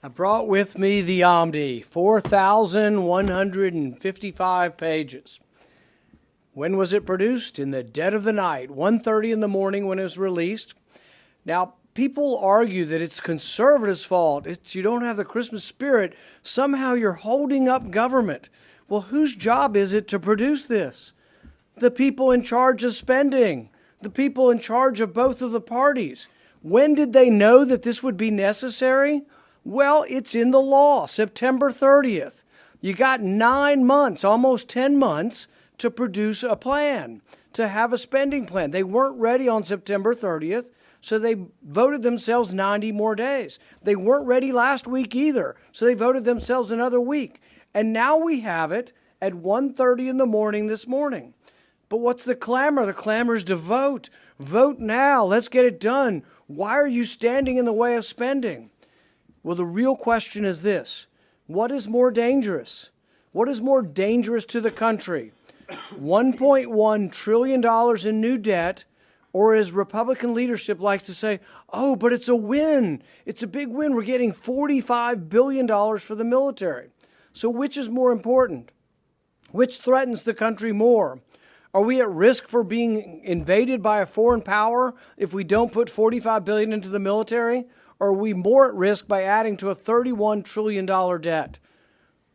I brought with me the Omni, 4,155 pages. When was it produced? In the dead of the night, 1:30 in the morning when it was released. Now, people argue that it's conservatives' fault. You don't have the Christmas spirit. Somehow you're holding up government. Well, whose job is it to produce this? The people in charge of spending, the people in charge of both of the parties. When did they know that this would be necessary? Well, it's in the law, September 30th. You got 9 months, almost 10 months, to produce a plan, to have a spending plan. They weren't ready on September 30th, so they voted themselves 90 more days. They weren't ready last week either, so they voted themselves another week. And now we have it at 1:30 in the morning this morning. But what's the clamor? The clamor is to vote. Vote now. Let's get it done. Why are you standing in the way of spending? Well, the real question is this. What is more dangerous? What is more dangerous to the country? $1.1 trillion in new debt, or as Republican leadership likes to say, oh, but it's a win. It's a big win. We're getting $45 billion for the military. So which is more important? Which threatens the country more? Are we at risk for being invaded by a foreign power if we don't put $45 billion into the military? Or are we more at risk by adding to a $31 trillion debt?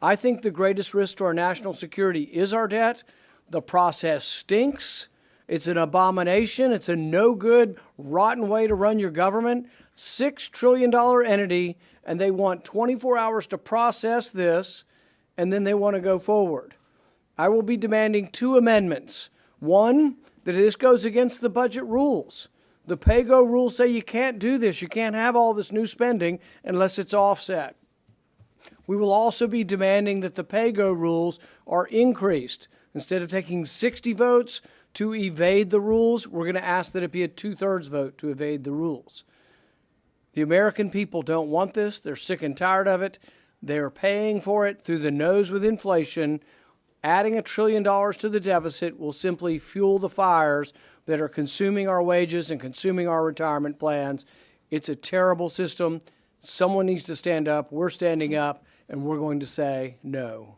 I think the greatest risk to our national security is our debt. The process stinks. It's an abomination. It's a no-good, rotten way to run your government. $6 trillion entity, and they want 24 hours to process this, and then they want to go forward. I will be demanding 2 amendments. One, that this goes against the budget rules. The pay-go rules say you can't do this. You can't have all this new spending unless it's offset. We will also be demanding that the pay-go rules are increased. Instead of taking 60 votes to evade the rules, we're going to ask that it be a 2/3 vote to evade the rules. The American people don't want this. They're sick and tired of it. They're paying for it through the nose with inflation. Adding $1 trillion to the deficit will simply fuel the fires that are consuming our wages and consuming our retirement plans. It's a terrible system. Someone needs to stand up. We're standing up, and we're going to say no.